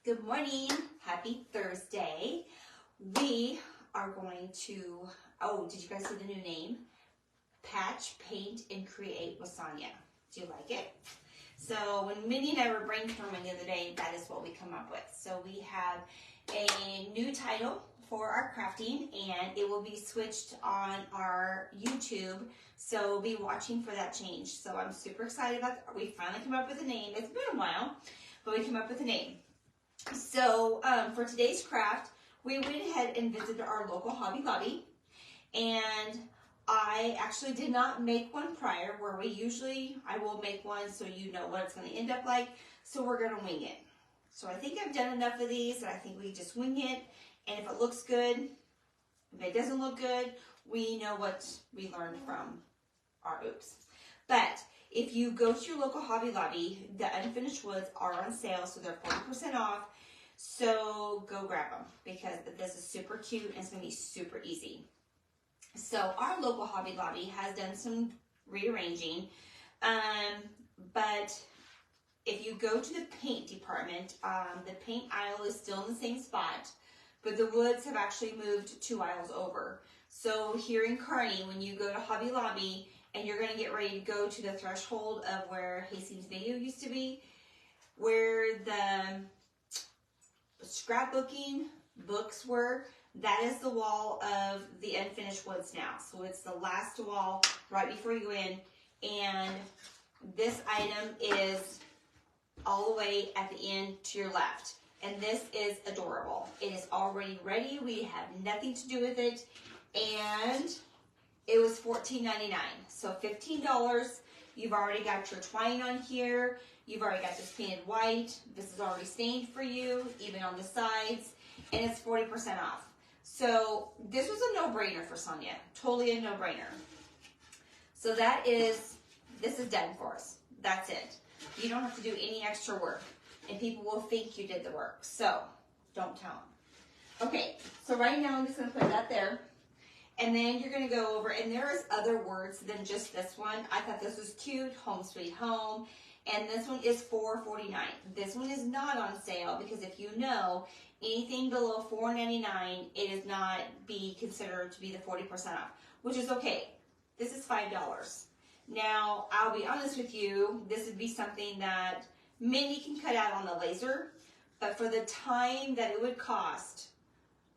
Good morning. Happy Thursday. We are going to, did you guys see the new name? Patch, Paint, and Create with Sonya. Do you like it? So when Minnie and I were brainstorming the other day, that is what we come up with. So we have a new title for our crafting, and it will be switched on our YouTube. So be watching for that change. So I'm super excited about that. We finally came up with a name. It's been a while, but we came up with a name. So for today's craft, we went ahead and visited our local Hobby Lobby, and I actually did not make one prior, where I will make one so you know what it's going to end up like. So we're going to wing it. So I think I've done enough of these that I think we just wing it, and if it looks good, if it doesn't look good, we know what we learned from our oops. But if you go to your local Hobby Lobby, the unfinished woods are on sale, so they're 40% off. So go grab them, because this is super cute and it's going to be super easy. So our local Hobby Lobby has done some rearranging, but if you go to the paint department, the paint aisle is still in the same spot, but the woods have actually moved 2 aisles over. So here in Kearney, when you go to Hobby Lobby and you're going to get ready to go to the threshold of where Hastings Video used to be, where the scrapbooking books were, that is the wall of the unfinished woods now. So it's the last wall right before you go in, and this item is all the way at the end to your left. And this is adorable. It is already ready. We have nothing to do with it, and it was $14.99. So $15. You've already got your twine on here. You've already got this painted white. This is already stained for you, even on the sides, and it's 40% off. So this was a no-brainer for Sonya. Totally a no-brainer. So this is done for us. That's it. You don't have to do any extra work, and people will think you did the work. So don't tell them. Okay, so right now I'm just going to put that there. And then you're going to go over, and there is other words than just this one. I thought this was cute, Home Sweet Home. And this one is $4.49. This one is not on sale, because if you know, anything below $4.99, it is not be considered to be the 40% off, which is okay. This is $5. Now, I'll be honest with you, this would be something that Minnie can cut out on the laser, but for the time that it would cost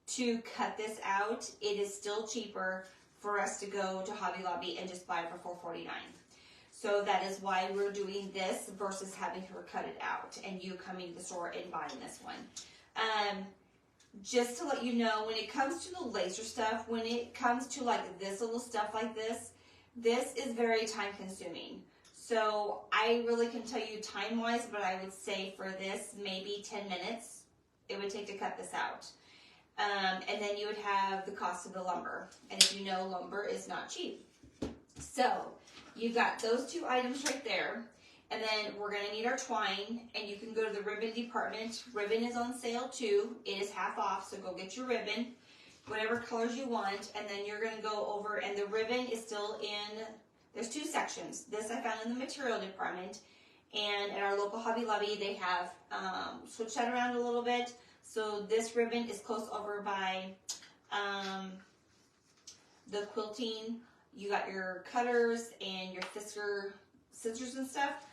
to cut this out, it is still cheaper for us to go to Hobby Lobby and just buy it for $4.49. So that is why we're doing this versus having her cut it out and you coming to the store and buying this one. Just to let you know, when it comes to the laser stuff, when it comes to like this little stuff like this is very time consuming. So I really can tell you time wise, but I would say for this, maybe 10 minutes it would take to cut this out. And then you would have the cost of the lumber. And if you know, lumber is not cheap. So you've got those two items right there. And then we're going to need our twine, and you can go to the ribbon department. Ribbon is on sale too. It is half off, so go get your ribbon, whatever colors you want. And then you're going to go over, and the ribbon is still in, there's two sections. This I found in the material department, and at our local Hobby Lobby, they have switched that around a little bit. So this ribbon is close over by the quilting. You got your cutters and your scissors and stuff.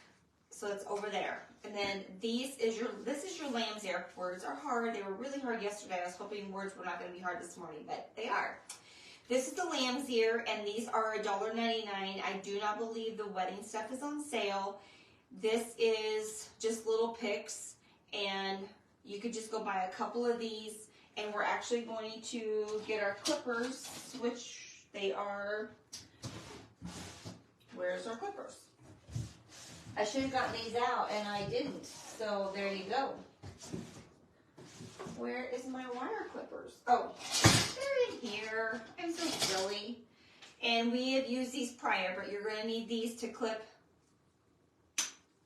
So it's over there. And then this is your lamb's ear. Words are hard. They were really hard yesterday. I was hoping words were not going to be hard this morning, but they are. This is the lamb's ear, and these are $1.99. I do not believe the wedding stuff is on sale. This is just little picks, and you could just go buy a couple of these, and we're actually going to get our clippers, which they are, where's our clippers? I should have gotten these out, and I didn't, so there you go. Where is my wire clippers? Oh, they're in here. I'm so silly. And we have used these prior, but you're going to need these to clip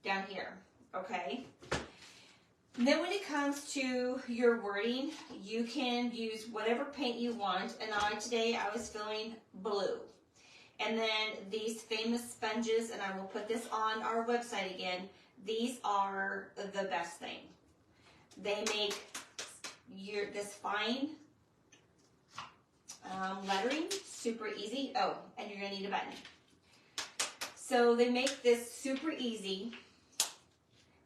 down here, okay? And then when it comes to your wording, you can use whatever paint you want. And today I was feeling blue. And then these famous sponges, and I will put this on our website again, these are the best thing. They make this fine lettering super easy. Oh, and you're going to need a button. So they make this super easy.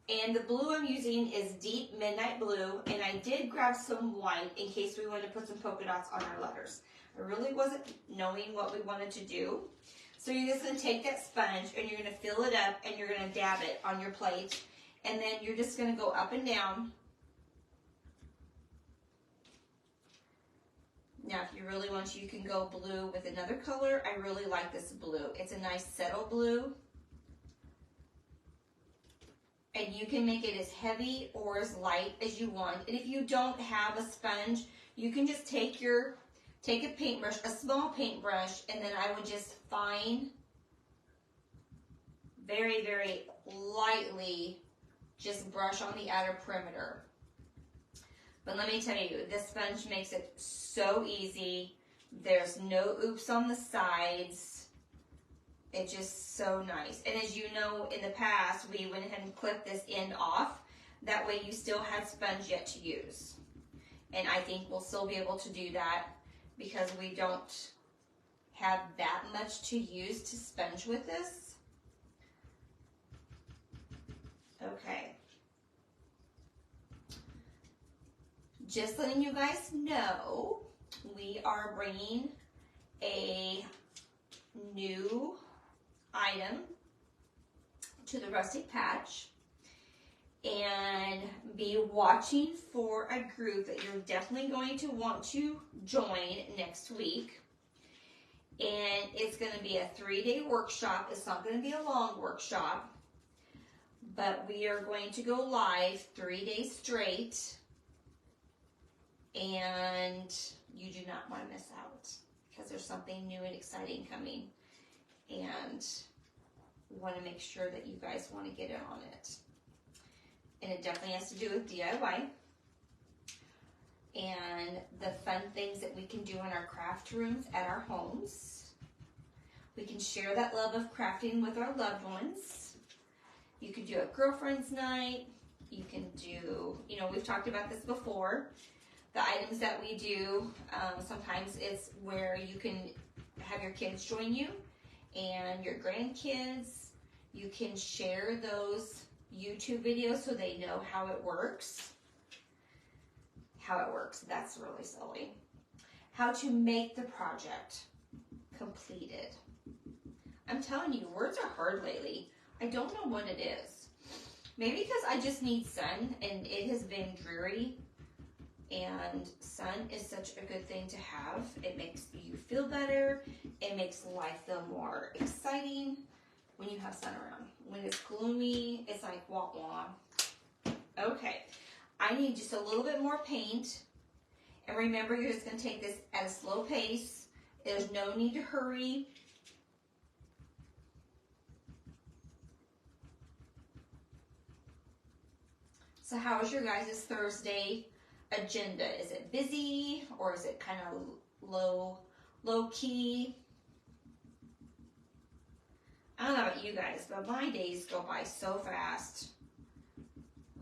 And the blue I'm using is Deep Midnight Blue. And I did grab some white in case we wanted to put some polka dots on our letters. I really wasn't knowing what we wanted to do. So you're just going to take that sponge and you're going to fill it up and you're going to dab it on your plate. And then you're just going to go up and down. Now, if you really want to, you can go blue with another color. I really like this blue. It's a nice settle blue. And you can make it as heavy or as light as you want. And if you don't have a sponge, you can just take a paintbrush, a small paintbrush, and then I would just very, very lightly just brush on the outer perimeter. But let me tell you, this sponge makes it so easy. There's no oops on the sides. It's just so nice. And as you know, in the past, we went ahead and clipped this end off. That way you still had sponge yet to use. And I think we'll still be able to do that because we don't have that much to use to sponge with this. Okay. Just letting you guys know, we are bringing a new item to the Rustic Patch, and be watching for a group that you're definitely going to want to join next week. And it's going to be a 3-day workshop. It's not going to be a long workshop, but we are going to go live 3 days straight. And you do not want to miss out because there's something new and exciting coming. And we want to make sure that you guys want to get in on it. And it definitely has to do with DIY. And the fun things that we can do in our craft rooms at our homes. We can share that love of crafting with our loved ones. You could do a girlfriend's night. You can do, we've talked about this before. The items that we do, sometimes it's where you can have your kids join you and your grandkids. You can share those YouTube videos so they know how it works. That's really silly. How to make the project completed. I'm telling you, words are hard lately. I don't know what it is. Maybe because I just need sun and it has been dreary. And sun is such a good thing to have. It makes you feel better. It makes life feel more exciting when you have sun around. When it's gloomy, it's like wah wah. Okay, I need just a little bit more paint. And remember, you're just going to take this at a slow pace. There's no need to hurry. So how is your guys' Thursday agenda? Is it busy or is it kind of low key? I don't know about you guys, but my days go by so fast.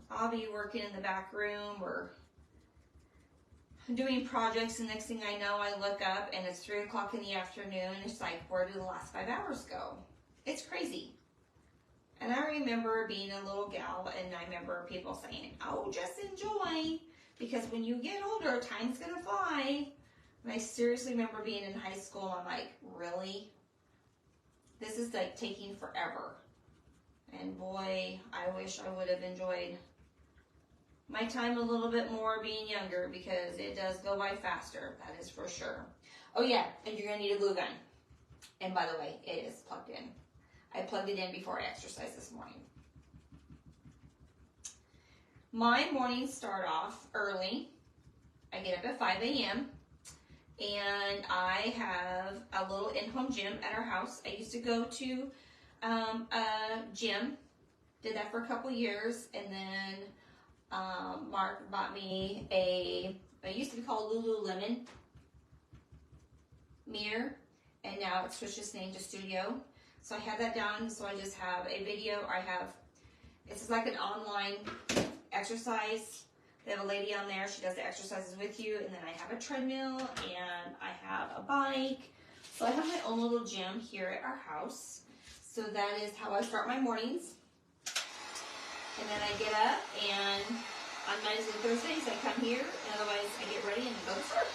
I'll be working in the back room or doing projects, and next thing I know, I look up and it's 3 o'clock in the afternoon. It's like, where did the last 5 hours go? It's crazy. And I remember being a little gal, and I remember people saying, oh, just enjoy. Because when you get older, time's going to fly. And I seriously remember being in high school, and I'm like, really? This is like taking forever. And boy, I wish I would have enjoyed my time a little bit more being younger, because it does go by faster. That is for sure. Oh yeah, and you're going to need a glue gun. And by the way, it is plugged in. I plugged it in before I exercised this morning. My mornings start off early. I get up at 5 a.m. and I have a little in-home gym at our house. I used to go to a gym, did that for a couple years, and then Mark bought me it used to be called Lululemon mirror, and now it switched its name to Studio. So I have that done, so I just have a video. It's like an online exercise They have a lady on there. She does the exercises with you. And then I have a treadmill and I have a bike. So I have my own little gym here at our house. So that is how I start my mornings. And then I get up, and on Mondays and Thursdays I come here, and otherwise I get ready and go to work.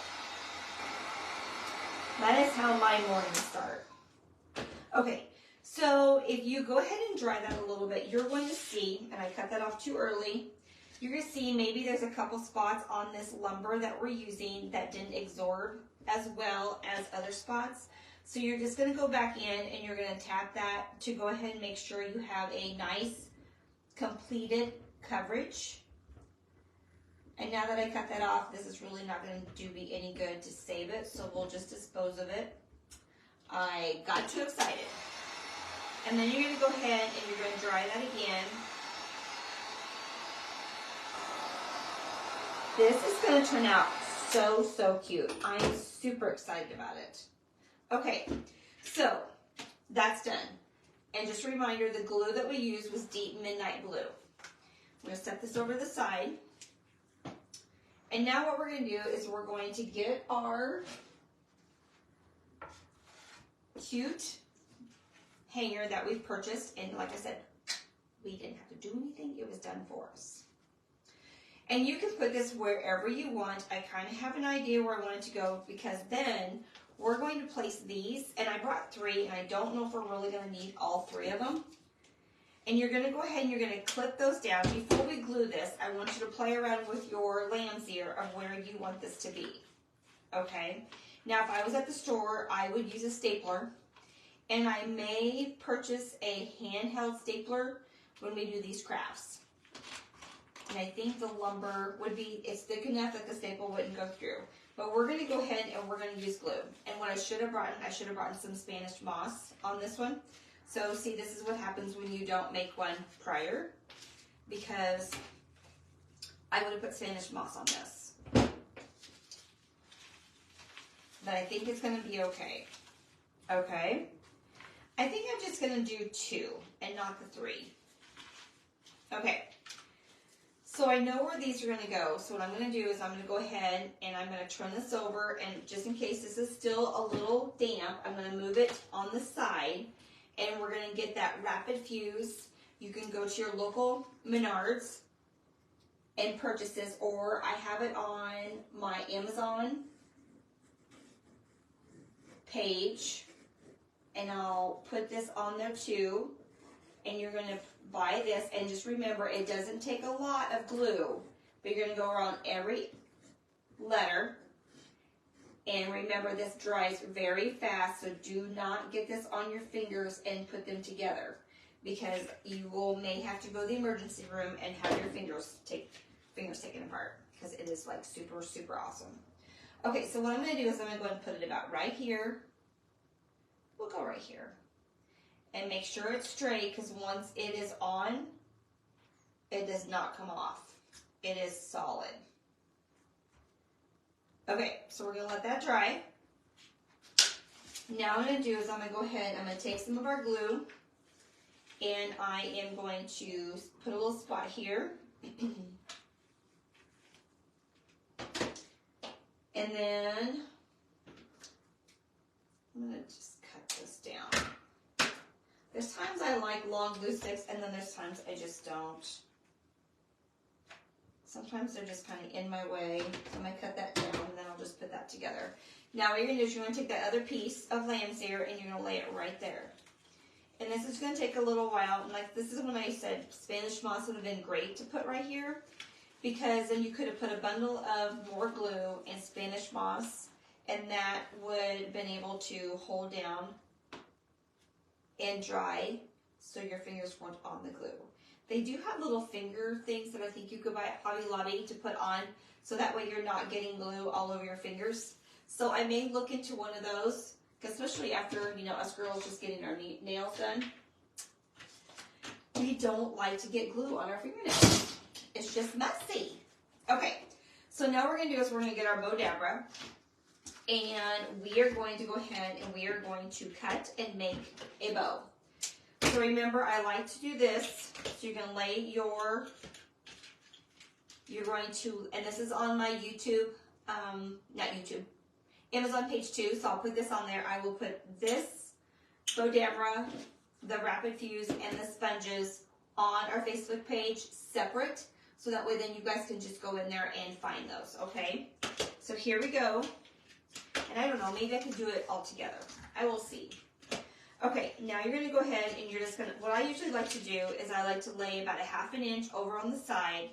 That is how my mornings start. Okay, so if you go ahead and dry that a little bit, you're going to see, and I cut that off too early, you're going to see maybe there's a couple spots on this lumber that we're using that didn't absorb as well as other spots. So you're just going to go back in and you're going to tap that to go ahead and make sure you have a nice completed coverage. And now that I cut that off, this is really not going to do me any good to save it, so we'll just dispose of it. I got too excited. And then you're going to go ahead and you're going to dry that again. This is going to turn out so cute. I'm super excited about it. Okay, so that's done. And just a reminder, the glue that we used was Deep Midnight Blue. I'm going to set this over to the side. And now what we're going to do is we're going to get our cute hanger that we've purchased. And like I said, we didn't have to do anything. It was done for us. And you can put this wherever you want. I kind of have an idea where I want it to go, because then we're going to place these, and I brought 3, and I don't know if we're really going to need all 3 of them. And you're going to go ahead and you're going to clip those down. Before we glue this, I want you to play around with your lamb's ear of where you want this to be. Okay? Now, if I was at the store, I would use a stapler, and I may purchase a handheld stapler when we do these crafts. And I think the lumber would be, it's thick enough that the staple wouldn't go through. But we're going to go ahead and we're going to use glue. And what I should have brought some Spanish moss on this one. So see, this is what happens when you don't make one prior, because I would have put Spanish moss on this. But I think it's going to be okay. Okay. I think I'm just going to do 2 and not the 3. Okay. So I know where these are going to go. So what I'm going to do is I'm going to go ahead and I'm going to turn this over, and just in case this is still a little damp, I'm going to move it on the side, and we're going to get that rapid fuse. You can go to your local Menards and purchase this, or I have it on my Amazon page, and I'll put this on there too. And you're going to buy this, and just remember, it doesn't take a lot of glue, but you're going to go around every letter. And remember, this dries very fast, so do not get this on your fingers and put them together, because you may have to go to the emergency room and have your fingers taken apart, because it is like super awesome. Okay, so what I'm going to do is I'm going to go ahead and put it about right here. We'll go right here. And make sure it's straight, because once it is on, it does not come off. It is solid. Okay, so we're going to let that dry. Now what I'm going to do is I'm going to go ahead, I'm going to take some of our glue, and I am going to put a little spot here. And then I'm going to just cut this down. There's times I like long glue sticks, and then there's times I just don't. Sometimes they're just kind of in my way. So I'm going to cut that down, and then I'll just put that together. Now what you're going to do is you're going to take that other piece of lamb's ear, and you're going to lay it right there. And this is going to take a little while. And like, this is when I said Spanish moss would have been great to put right here, because then you could have put a bundle of more glue and Spanish moss, and that would have been able to hold down and dry so your fingers weren't on the glue. They do have little finger things that I think you could buy at Hobby Lobby to put on, so that way you're not getting glue all over your fingers. So I may look into one of those, especially after, you know, us girls just getting our nails done. We don't like to get glue on our fingernails. It's just messy. Okay, so now what we're going to do is we're going to get our Bodabra, and we are going to go ahead and we are going to cut and make a bow. So remember, I like to do this. So you're going to lay your you're going to, and this is on my YouTube, not YouTube, Amazon page too, so I'll put this on there. I will put this Bodemra, the Rapid Fuse, and the sponges on our Facebook page separate, so that way then you guys can just go in there and find those, okay? So here we go. And I don't know, maybe I can do it all together. I will see. Okay, now you're going to go ahead and you're just going to, what I usually like to do is I like to lay about 1/2 inch over on the side.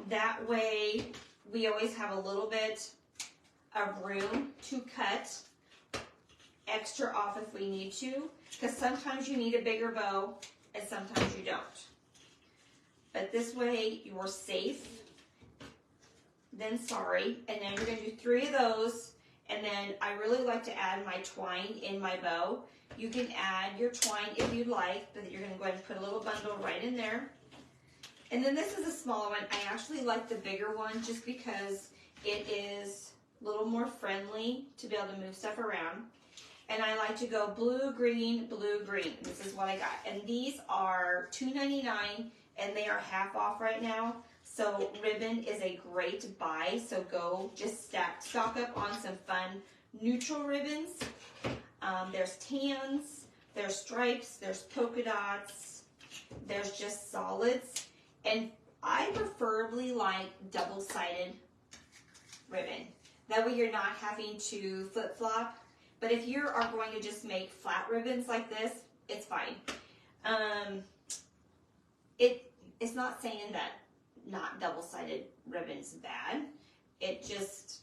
That way we always have a little bit of room to cut extra off if we need to, because sometimes you need a bigger bow and sometimes you don't. But this way you're safe than sorry. And then you're going to do 3 of those. And then I really like to add my twine in my bow. You can add your twine if you'd like, but you're going to go ahead and put a little bundle right in there. And then this is a smaller one. I actually like the bigger one just because it is a little more friendly to be able to move stuff around. And I like to go blue, green, blue, green. This is what I got. And these are $2.99 and they are half off right now. So ribbon is a great buy. So go just stock up on some fun neutral ribbons. There's tans, there's stripes, there's polka dots, there's just solids. And I preferably like double-sided ribbon. That way you're not having to flip-flop. But if you are going to just make flat ribbons like this, it's fine. It's not saying that not double-sided ribbon's bad. It just,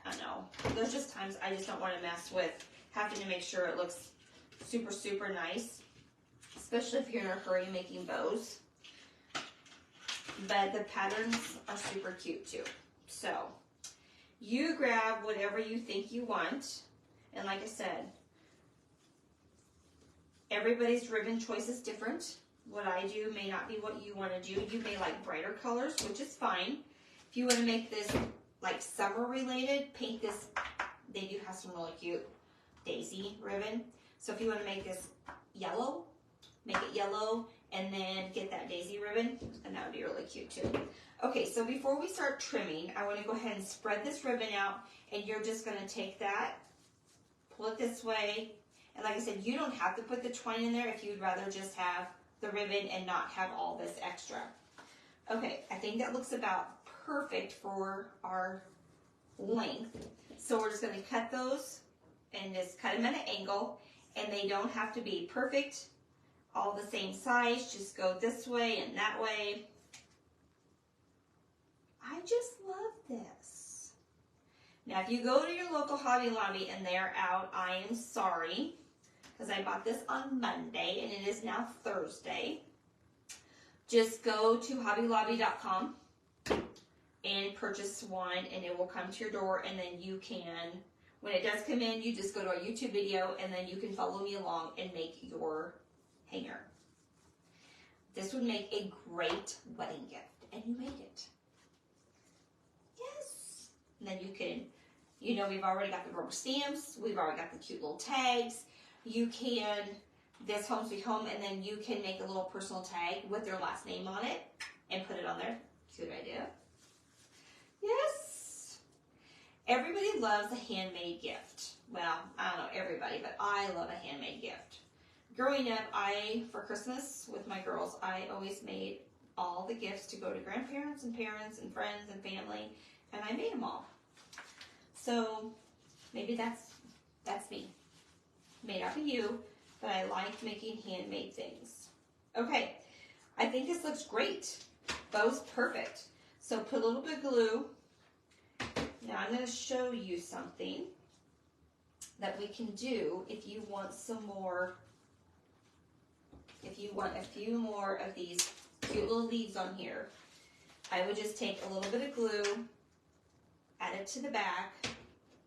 I don't know. There's just times I just don't want to mess with having to make sure it looks super, super nice. Especially if you're in a hurry making bows. But the patterns are super cute too. So, you grab whatever you think you want. And like I said, everybody's ribbon choice is different. What I do may not be what you want to do. You may like brighter colors, which is fine. If you want to make this like summer related, paint this. They do have some really cute daisy ribbon. So if you want to make this yellow, make it yellow and then get that daisy ribbon, and that would be really cute too. Okay, so before we start trimming, I want to go ahead and spread this ribbon out, and you're just going to take that, pull it this way, and like I said, you don't have to put the twine in there if you'd rather just have the ribbon and not have all this extra. Okay, I think that looks about perfect for our length. So we're just going to cut those and just cut them at an angle, and they don't have to be perfect, all the same size. Just go this way and that way. I just love this. Now, if you go to your local Hobby Lobby and they're out, I am sorry, because I bought this on Monday and it is now Thursday. Just go to hobbylobby.com and purchase one, and it will come to your door, and then you can, when it does come in, you just go to our YouTube video and then you can follow me along and make your hanger. This would make a great wedding gift, and you made it. Yes. And then you can, you know, we've already got the rubber stamps, we've already got the cute little tags. You can, this Home Sweet Home, and then you can make a little personal tag with their last name on it and put it on there. Cute idea. Yes. Everybody loves a handmade gift. Well, I don't know everybody, but I love a handmade gift. Growing up, for Christmas with my girls, I always made all the gifts to go to grandparents and parents and friends and family, and I made them all. So maybe that's me. May not be you, but I like making handmade things. Okay, I think this looks great. Bow's perfect. So put a little bit of glue. Now I'm going to show you something that we can do if you want some more, if you want a few more of these cute little leaves on here. I would just take a little bit of glue, add it to the back,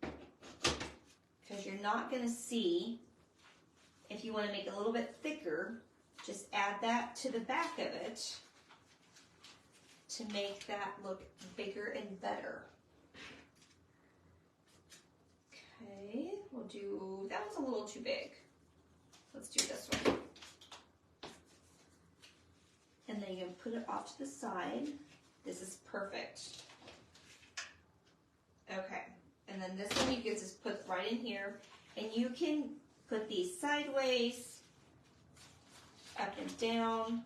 because you're not going to see. If you want to make it a little bit thicker, just add that to the back of it to make that look bigger and better. Okay, we'll do, that was a little too big. Let's do this one. And then you can put it off to the side. This is perfect. Okay, and then this one you can just put right in here, and you can put these sideways, up and down.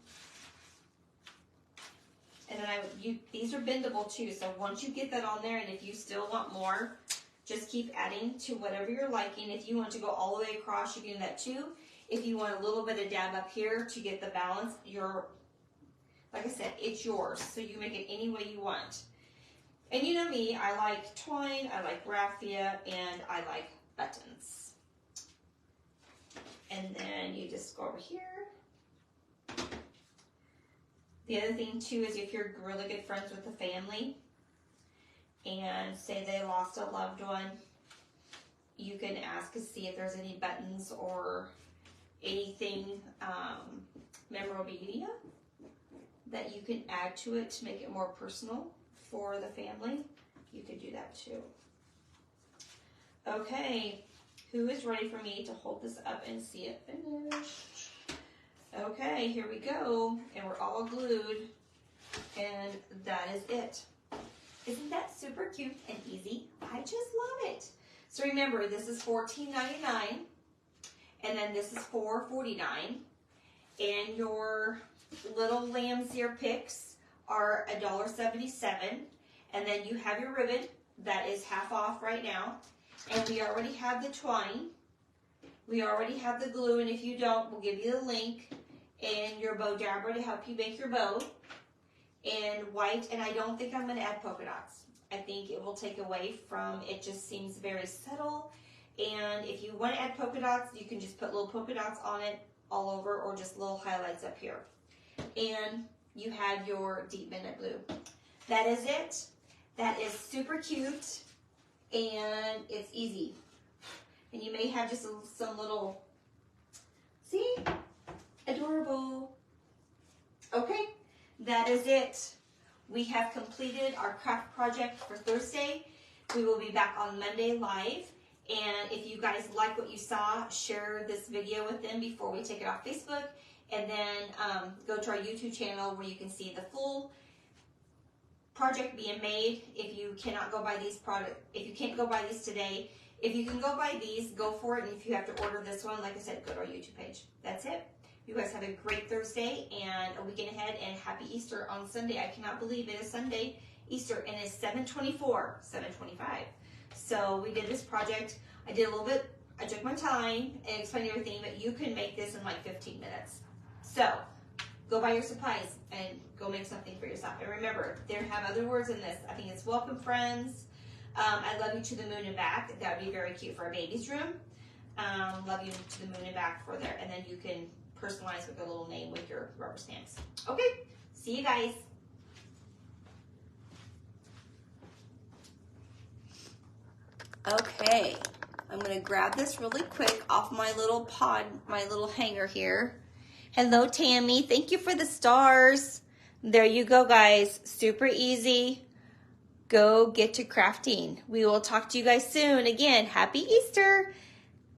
And then these are bendable too, so once you get that on there, and if you still want more, just keep adding to whatever you're liking. If you want to go all the way across, you can do that too. If you want a little bit of dab up here to get the balance, like I said, it's yours. So you make it any way you want. And you know me, I like twine, I like raffia, and I like buttons. And then you just go over here. The other thing too is if you're really good friends with the family and say they lost a loved one, you can ask to see if there's any buttons or anything, memorabilia that you can add to it to make it more personal for the family. You could do that too. Okay, who is ready for me to hold this up and see it finished? Okay, here we go, and we're all glued, and that is it. Isn't that super cute and easy? I just love it. So remember, this is $14.99, and then this is $4.49, and your little lamb's ear picks are $1.77, and then you have your ribbon that is half off right now, and we already have the twine. We already have the glue, and if you don't, we'll give you the link, and your bow dabber to help you make your bow, and white, and I don't think I'm going to add polka dots. I think it will take away from, it just seems very subtle, and if you want to add polka dots, you can just put little polka dots on it all over, or just little highlights up here. And you have your deep midnight blue. That is it. That is super cute, and it's easy. And you may have just some little, see? Adorable. Okay, that is it. We have completed our craft project for Thursday. We will be back on Monday live. And if you guys like what you saw, share this video with them before we take it off Facebook. And then go to our YouTube channel where you can see the full project being made. If you cannot go buy these products, if you can't go buy these today, if you can go buy these, go for it. And if you have to order this one, like I said, go to our YouTube page. That's it. You guys have a great Thursday and a weekend ahead, and happy Easter on Sunday. I cannot believe it is Sunday, Easter, and it's 7:24, 7:25. So we did this project. I did a little bit, I took my time and explained everything, but you can make this in like 15 minutes. So go buy your supplies and go make something for yourself. And remember, there have other words in this. I think it's welcome friends. I love you to the moon and back. That would be very cute for a baby's room. Love you to the moon and back for there. And then you can personalize with a little name with your rubber stamps. Okay, see you guys. Okay, I'm gonna grab this really quick off my little pod, my little hanger here. Hello, Tammy, thank you for the stars. There you go, guys, super easy. Go get to crafting. We will talk to you guys soon. Again, happy Easter.